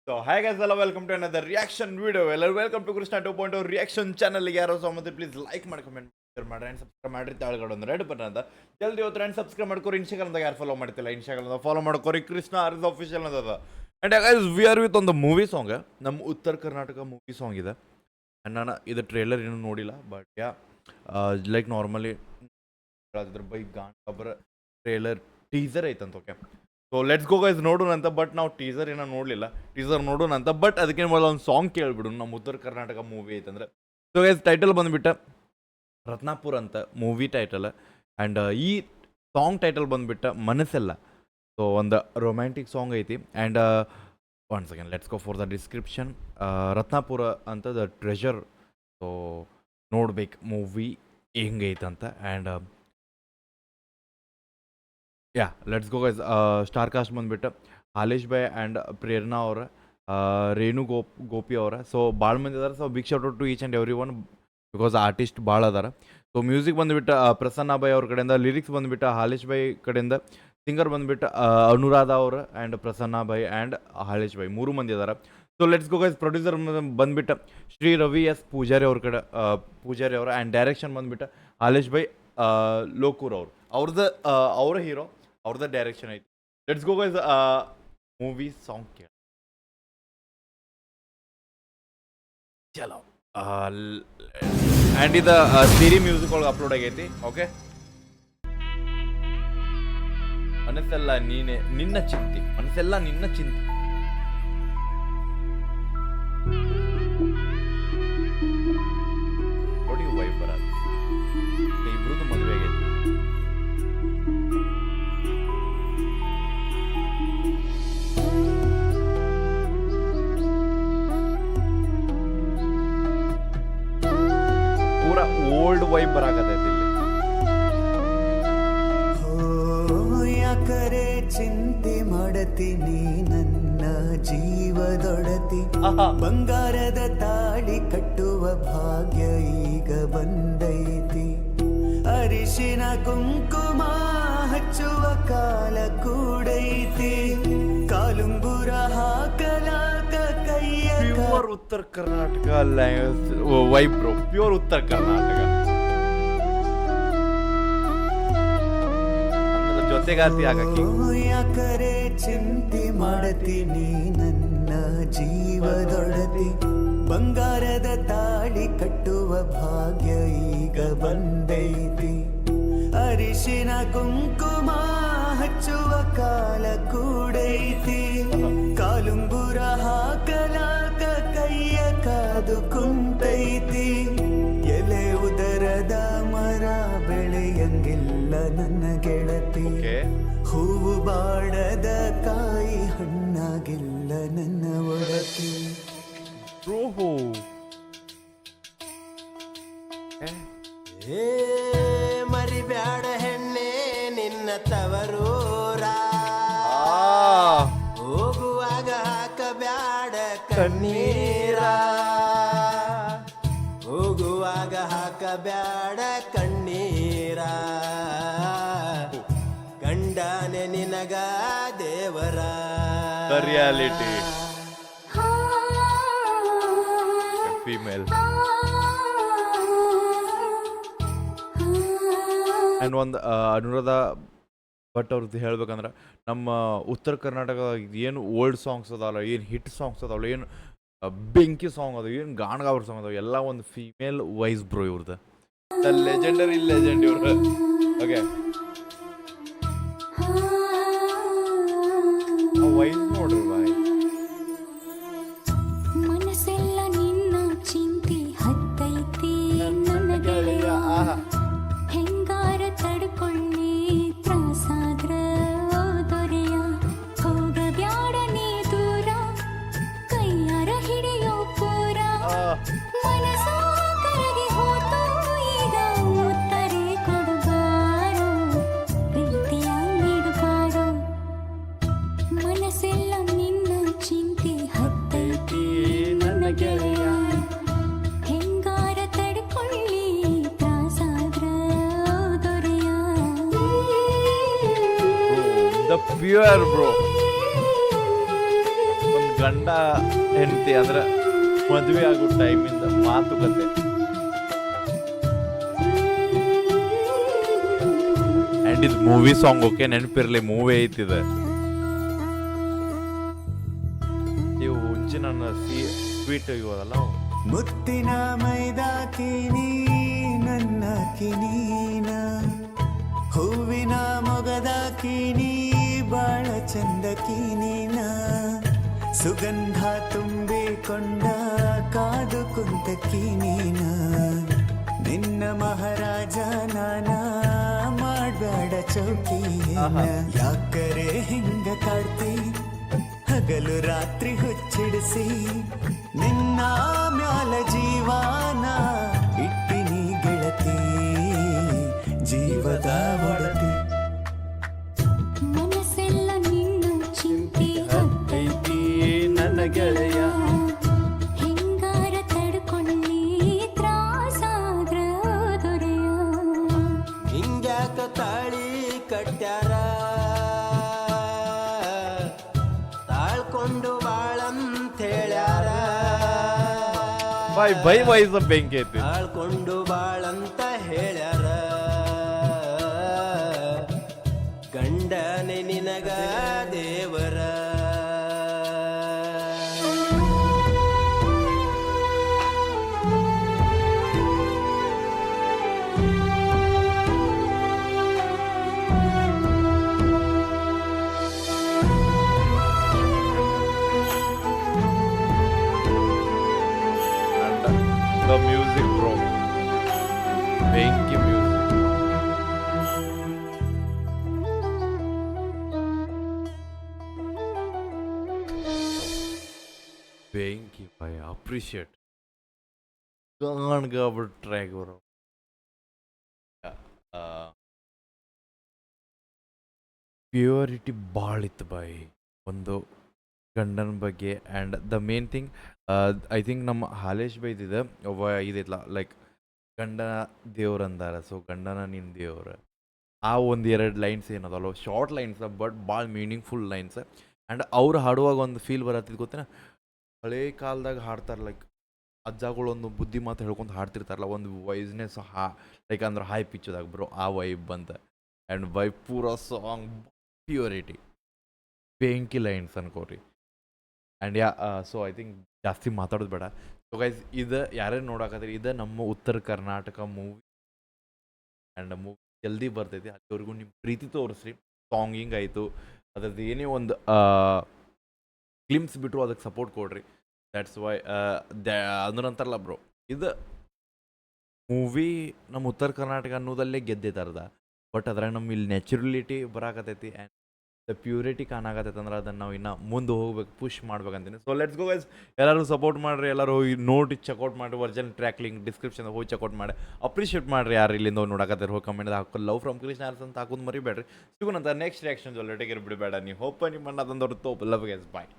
So hi guys, hello, welcome to another reaction video. Hello, welcome to Krishna 2.0 reaction channel. ಯಾರೋ ಸಮಂದ್ರೆ please like ಮಾಡಿ comment ಮಾಡಿ and subscribe ಮಾಡ್ರಿ. ತಾಳ್ಗಡೆ ಒಂದು red button ಅಂತ ಜಲ್ದಿ ಹೋದ್ರೆ and ಸಬ್ಸ್ಕ್ರೈಬ್ ಮಾಡ್ಕೊರಿ. ಇನ್ಸ್ಟಾಗ್ರಾಮ್ದಾಗ ಯಾರು ಫಾಲೋ ಮಾಡ್ತಿಲ್ಲ ಇನ್ಸ್ಟಾಗ್ರಾಮ್ದಾಗ ಫಾಲೋ ಮಾಡ್ಕೊರಿ. ಕೃಷ್ಣ ಆರ್ಸ್ ಆಫಿಷಿಯಲ್ ಅನ್ನೋದು. And guys we are with ಒಂದು ಮೂವಿ ಸಾಂಗ್, ನಮ್ಮ ಉತ್ತರ ಕರ್ನಾಟಕ ಮೂವಿ ಸಾಂಗ್ ಇದೆ. ಅಂಡ್ ನಾನು ಇದು ಟ್ರೇಲರ್ ಏನೂ ನೋಡಿಲ್ಲ, ಬಟ್ ಯಾ ಲೈಕ್ ನಾರ್ಮಲಿ ಹೇಳೋದಿದ್ರೆ ಬೈ ಗಾನ್ ಒಬ್ಬರ ಟ್ರೇಲರ್ ಟೀಸರ್ ಐತಂತ. Okay, so let's go guys ನೋಡೋಣ ಅಂತ. ಬಟ್ ನಾವು ಟೀಸರ್ ಏನೋ ನೋಡಲಿಲ್ಲ, ಟೀಸರ್ ನೋಡೋಣ ಅಂತ. ಬಟ್ ಅದಕ್ಕೇನು ಮೊದಲು ಒಂದು ಸಾಂಗ್ ಕೇಳ್ಬಿಡು, ನಮ್ಮ ಉತ್ತರ ಕರ್ನಾಟಕ ಮೂವಿ ಐತಂದ್ರೆ. ಸೊ ಗೈಸ್ ಟೈಟಲ್ ಬಂದುಬಿಟ್ಟು ರತ್ನಾಪುರ ಅಂತ ಮೂವಿ ಟೈಟಲ್. ಆ್ಯಂಡ್ ಈ ಸಾಂಗ್ ಟೈಟಲ್ ಬಂದುಬಿಟ್ಟು ಮನಸ್ಸೆಲ್ಲ. ಸೊ ಒಂದು ರೊಮ್ಯಾಂಟಿಕ್ ಸಾಂಗ್ ಐತಿ. And one second, let's go for the description. Ratnapura ಅಂತ ದ ಟ್ರೆಷರ್. ಸೊ ನೋಡ್ಬೇಕು ಮೂವಿ ಹೆಂಗೈತಂತ. And ya let's go guys. Star cast ಬಂದುಬಿಟ್ಟು ಹಾಲೇಶ್ ಭಾಯ್ ಆ್ಯಂಡ್ ಪ್ರೇರಣಾ ಅವರ, ರೇಣು ಗೋಪಿ ಅವರ. ಸೊ ಭಾಳ ಮಂದಿ ಅದಾರೆ. So big shout out to each and every one, because artist ಭಾಳ ಅದಾರ. ಸೊ ಮ್ಯೂಸಿಕ್ ಬಂದುಬಿಟ್ಟು ಪ್ರಸನ್ನ ಭಾಯ್ ಅವ್ರ ಕಡೆಯಿಂದ, ಲಿರಿಕ್ಸ್ ಬಂದುಬಿಟ್ಟು ಹಾಲೇಶ್ ಭಾಯ್ ಕಡೆಯಿಂದ, ಸಿಂಗರ್ ಬಂದುಬಿಟ್ಟು ಅನುರಾಧ ಅವರು ಆ್ಯಂಡ್ ಪ್ರಸನ್ನ ಭಾಯ್ ಆ್ಯಂಡ್ ಹಾಲೇಶ್ ಭಾಯ್, ಮೂರು ಮಂದಿ ಅದಾರ. So let's go guys. Producer ಬಂದುಬಿಟ್ಟು ಶ್ರೀ ರವಿ ಎಸ್ ಪೂಜಾರಿ ಅವ್ರ ಕಡೆ, ಪೂಜಾರಿ ಅವರು. ಆ್ಯಂಡ್ ಡೈರೆಕ್ಷನ್ ಬಂದುಬಿಟ್ಟು ಹಾಲೇಶ್ ಭಾಯ್ ಲೋಕೂರ್ ಅವರು. ಅವರ ಹೀರೋ, ಅವ್ರದ್ದು ಡೈರೆಕ್ಷನ್ ಐತಿ. Let's go guys movie song ಕೇಳ ಚಲೋ. ಆ್ಯಂಡ್ ಇದು ಸಿರಿ ಮ್ಯೂಸಿಕ್ ಒಳಗೆ ಅಪ್ಲೋಡ್ ಆಗೈತಿ. ಓಕೆ, ಮನಸ್ಸೆಲ್ಲ ನೀನೆ ನಿನ್ನ ಚಿಂತೆ, ಮನಸ್ಸೆಲ್ಲ ನಿನ್ನ ಚಿಂತೆ. ನೋಡಿ ವೈಬ್ ಬರೋದು, ಇಬ್ರದ್ದು ಮದುವೆ ಆಗೈತಿ. ಪೂರಾ ಓಲ್ಡ್ ವೈಬ್ ಬರಾಕತೈತಿ ಇಲ್ಲಿ. ಯಾಕರೆ ಚಿಂತೆ ಮಾಡತೀನಿ ನನ್ನ ಜೀವದೊಡತಿ, ಬಂಗಾರದ ತಾಳಿ ಕಟ್ಟುವ ಭಾಗ್ಯ ಈಗ ಬಂದೈತಿ. ಅರಿಶಿನ ಕುಂಕುಮ ಹಚ್ಚುವ ಕಾಲ ಕೂಡೈತಿ, ಕಾಲುಂಗುರ ಹಾಕಲಾಕ ಕೈಯ. ಪ್ಯೂರ್ ಉತ್ತರ ಕರ್ನಾಟಕ ವೈಬ್ ಬ್ರೋ, ಪ್ಯೂರ್ ಉತ್ತರ ಕರ್ನಾಟಕ. ಜೊತೆಗಾತಿ ಆಗಕ್ಕೆ ಯಾಕರೆ ಚಿಂತೆ ಮಾಡತೀನಿ ನನ್ನ ಜೀವದೊಡತಿ, ಬಂಗಾರದ ತಾಳಿ ಕಟ್ಟುವ ಭಾಗ್ಯ ಈಗ ಬಂದೈತಿ. ಅರಿಶಿನ ಕುಂಕುಮ ಹಚ್ಚುವ ಕಾಲ ಕೂಡೈತಿ, ಕಾಲುಂಗುರ ಹಾಕಲಾಕ ಕೈಯ ಕಾದು ಕುಂತೈತಿ. ಎಲೆ ಉದರದ ಮರ ಬೆಳೆಯಂಗಿಲ್ಲ ನನ್ನ ಗೆಳತಿ, ಹೂವು ಬಾಡದ ಕಾಯಿ ಹಣ್ಣಾಗಿಲ್ಲ ನನ್ನ ಒಡತಿ. ಏ ಮರಿಬ್ಯಾಡ ಹೆಣ್ಣೆ ನಿನ್ನ ತವರೂರ, ಹೋಗುವಾಗ ಹಾಕಬ್ಯಾಡ ಕಣ್ಣೀರ, ಹೋಗುವಾಗ ಹಾಕಬ್ಯಾಡ ಕಣ್ಣೀರ. ಗಂಡನೆ ನಿನಗ ದೇವರ. Reality female. ಆ್ಯಂಡ್ ಒಂದು ಅನುರಾಧ ಭಟ್ ಅವ್ರದ್ದು ಹೇಳ್ಬೇಕಂದ್ರೆ, ನಮ್ಮ ಉತ್ತರ ಕರ್ನಾಟಕ ಏನು ಓಲ್ಡ್ ಸಾಂಗ್ಸ್ ಅದಾವಲ್ಲ, ಏನು ಹಿಟ್ ಸಾಂಗ್ಸ್ ಅದಾವಲ್ಲ, ಏನು ಬೆಂಕಿ ಸಾಂಗ್ ಅದಾವ, ಏನು ಗಾಣಗಾವ್ರ ಸಾಂಗ್ ಅದಾವ, ಎಲ್ಲ ಒಂದು ಫೀಮೇಲ್ ವೈಸ್ ಬ್ರೋ ಇವ್ರದ್ದು. ಲೆಜೆಂಡರಿ ಲೆಜೆಂಡ್ ಇವ್ರು. ಓಕೆ, ವೈಸ್ ನೋಡ್ರಿ ಬಾಯ್. ಮನಸ್ಸೆಲ್ಲ ನಿನ್ನ ಚಿಂತೆ ಹತ್ತೈತಿ ನನ್ನ ಗೆಳೆಯ, ಹೆಂಗಾರ ತಡ್ಕೊಳ್ಳಿ ತ್ರಾಸಾದ್ರ ದೊರೆಯ, ಹೋಗಬ್ಯಾಡ ನೀ ದೂರ ಕೈಯಾರ ಹಿಡಿಯೋ ಪೂರ. ಮನಸ್ಸು ಕರಗಿ ಹೋತು ಈಗ ಉತ್ತರೆ ಕೊಡುಬಾರು, ಪ್ರೀತಿಯ ನೀಡುಬಾರು. ಮನಸ್ಸೆಲ್ಲ ನಿನ್ನ ಚಿಂತೆ ಹತ್ತೈತಿ ನನ್ನ ಗೆಳೆಯ, ಹೆಂಗಾರ ತಡ್ಕೊಳ್ಳಿ ತ್ರಾಸಾದ್ರ ದೊರೆಯ. ದ ಪ್ಯೂರ್ ಬ್ರೋ, ಒಂದು ಗಂಡ ಹೆಂಡತಿ ಅಂದ್ರೆ ಮದುವೆ ಆಗೋ ಟೈಮಿಂದ ಮಾತುಕತೆ. ಆ್ಯಂಡ್ ಇದು ಮೂವಿ ಸಾಂಗ್ ಓಕೆ, ನೆನಪಿರಲಿ ಮೂವಿ ಐತಿದೆ. ಇವು ಮುಂಚೆ ನನ್ನ ಸ್ವೀಟ್ ಇವದಲ್ಲ ಮುತ್ತಿನ ಮೈದಾಕಿನಿ ನನ್ನ ಕಿನೀನ, ಹೂವಿನ ಮೊಗದ ಕಿನಿ ಬಾಳ ಚಂದ ಕಿನೀನ, ಸುಗಂಧ ತುಂಬಿಕೊಂಡ ಕಾದು ಕುಂತ ಕಿನೀನ, ನಿನ್ನ ಮಹಾರಾಜ ನಾನ ಮಾಡ್ಬೇಡ ಚೌಕಿಯೇನ, ಯಾಕರೆ ಹಿಂಗ ಕಾಡ್ತಿ ಹಗಲು ರಾತ್ರಿ ಹುಚ್ಚಿಡಿಸಿ, ನಿನ್ನ ಮ್ಯಾಲ ಜೀವಾನ ಇಟ್ಟಿನಿ ಗೆಳತಿ, ಜೀವದ ಒಡತಿ. ಮನಸ್ಸೆಲ್ಲ ನಿನ್ನ ಚಿಂತೆ ಹತ್ತೈತಿ ನನ್ನ ಗೆಳೆಯ. ಹೆಂಗಾರ ತಡ್ಕೊಳ್ಳಿ ತ್ರಾಸಾದ್ರ ದೊರೆಯ. ಹಿಂಗ್ಯಾಕ ತಾಳಿ ಕಟ್ಟ್ಯಾರ, ತಾಳ್ಕೊಂಡು ಬಾಳಂತ ಹೇಳ್ಯಾರ, ಬೈ ವೈಸ್ ಬೆಂಕಿ ಐತಿ. ತಾಳ್ಕೊಂಡು ಬಾಳಂತ ಹೇಳ್ಯಾರ, ಗಂಡನೆ ನಿನಗ ದೇವರ. The music bro, ಬೆಂಕಿ ಮ್ಯೂಸಿಕ್. ಬೆಂಕಿ ಬೈ ಅಪ್ರಿಷಿಯೇಟ್ ಗಾಣ್ಗಾಬಿಟ್ಟು ಟ್ರ್ಯಾಕ್ ಬರೋ. ಪ್ಯೂರಿಟಿ ಭಾಳ ಇತ್ತು ಬೈ ಒಂದು ಗಂಡನ ಬಗ್ಗೆ. And the main thing I think ನಮ್ಮ ಹಾಲೇಶ್ ಬೈದಿದೆ ಒಬ್ಬ ಇದೈತ್ಲ ಲೈಕ್ ಗಂಡನ ದೇವ್ರು ಅಂದಾರ, ಸೊ ಗಂಡನ ನಿನ್ನ ದೇವ್ರು. ಆ ಒಂದು ಎರಡು ಲೈನ್ಸ್ ಏನದಲ್ಲ ಶಾರ್ಟ್ ಲೈನ್ಸ್ ಬಟ್ ಭಾಳ ಮೀನಿಂಗ್ಫುಲ್ ಲೈನ್ಸ್. ಆ್ಯಂಡ್ ಅವ್ರು ಹಾಡುವಾಗ ಒಂದು ಫೀಲ್ ಬರತ್ತಿದ್ದು ಗೊತ್ತೇನ, ಹಳೇ ಕಾಲದಾಗ ಹಾಡ್ತಾರೆ ಲೈಕ್ ಅಜ್ಜಗಳು ಒಂದು ಬುದ್ಧಿ ಮಾತು ಹೇಳ್ಕೊಂಡು ಹಾಡ್ತಿರ್ತಾರಲ್ಲ, ಒಂದು ವೈಸ್ನೆಸ್ ಲೈಕ್ ಅಂದ್ರೆ ಹೈ ಪಿಚ್ಚದಾಗ ಬ್ರೋ, ಆ ವೈಬ್ ಬಂತ. ಆ್ಯಂಡ್ ವೈಬ್ ಪೂರ ಸಾಂಗ್ ಪ್ಯೂರಿಟಿ ಬೆಂಕಿ ಲೈನ್ಸ್ ಅನ್ಕೋರಿ. ಆ್ಯಂಡ್ ಸೊ ಐ ಥಿಂಕ್ ಜಾಸ್ತಿ ಮಾತಾಡೋದು ಬೇಡ. ಸೊ ಗೈಸ್ ಇದು ಯಾರ್ಯಾರು ನೋಡಕತ್ತೀರಿ, ಇದು ನಮ್ಮ ಉತ್ತರ ಕರ್ನಾಟಕ ಮೂವಿ. ಆ್ಯಂಡ್ ಮೂವಿ ಜಲ್ದಿ ಬರ್ತೈತಿ, ಅಲ್ಲಿವರೆಗೂ ನಿಮ್ಮ ಪ್ರೀತಿ ತೋರಿಸ್ರಿ. ಸಾಂಗಿಂಗ್ ಆಯಿತು, ಅದ್ರದ್ದು ಏನೇ ಒಂದು ಕ್ಲಿಮ್ಸ್ ಬಿಟ್ಟರು ಅದಕ್ಕೆ ಸಪೋರ್ಟ್ ಕೊಡ್ರಿ. ದ್ಯಾಟ್ಸ್ ವೈ ಅಂತಾರಲ್ಲ ಬ್ರೋ, ಇದು ಮೂವಿ ನಮ್ಮ ಉತ್ತರ ಕರ್ನಾಟಕ ಅನ್ನೋದಲ್ಲೇ ಗೆದ್ದೈತೆ ಬಟ್ ಅದ್ರಾಗ ನಮ್ಮ ಇಲ್ಲಿ ನ್ಯಾಚುರಲಿಟಿ ಬರಾಕತೈತಿ ಆ್ಯಂಡ್ ದ ಪ್ಯೂರಿಟಿ ಕಾಣಾಕತ್ತೈತೆ ಅಂದ್ರೆ ಅದನ್ನು ನಾವು ಇನ್ನೂ ಮುಂದೆ ಹೋಗ್ಬೇಕು, ಪುಷ್ ಮಾಡ್ಬೇಕಂತೀನಿ. ಸೊ ಲೆಟ್ಸ್ ಗೋ ಗೈಸ್, ಎಲ್ಲರೂ ಸಪೋರ್ಟ್ ಮಾಡಿರಿ, ಎಲ್ಲರೂ ಹೋಗಿ ನೋಡಿ ಚೆಕ್ಔಟ್ ಮಾಡಿರಿ. ಒರಿಜಿನಲ್ ಟ್ರ್ಯಾಕ್ ಲಿಂಕ್ ಡಿಸ್ಕ್ರಿಪ್ಷನ್ ಹೋಗಿ ಚೆಕ್ಔಟ್ ಮಾಡಿ ಅಪ್ರಿಷಿಯೇಟ್ ಮಾಡಿರಿ. ಯಾರು ಇಲ್ಲಿಂದ ಹೋಗಿ ನೋಡಕತ್ತಾರೆ ಹೋಗಿ ಕಮೆಂಟ್ ಹಾಕಿ ಲವ್ ಫ್ರಮ್ ಕೃಷ್ಣ ಅಂತ ಹಾಕೋದು ಮರಿಬೇಡ್ರಿ. ಸಿಗೋಣಂತ ನೆಕ್ಸ್ಟ್ ರಿಯಾಕ್ಷನ್ಸ್ ಒಳ್ಳೆ ಟೇಕ್ ಬಿಡಬೇಡ. ನೀವು ಹೋಪ್ ನಿಮ್ಮ ಅಣ್ಣದಂದವ್ರು ತೋಪ್ ಲವ್ ಗೈಸ್, ಬಾಯ್.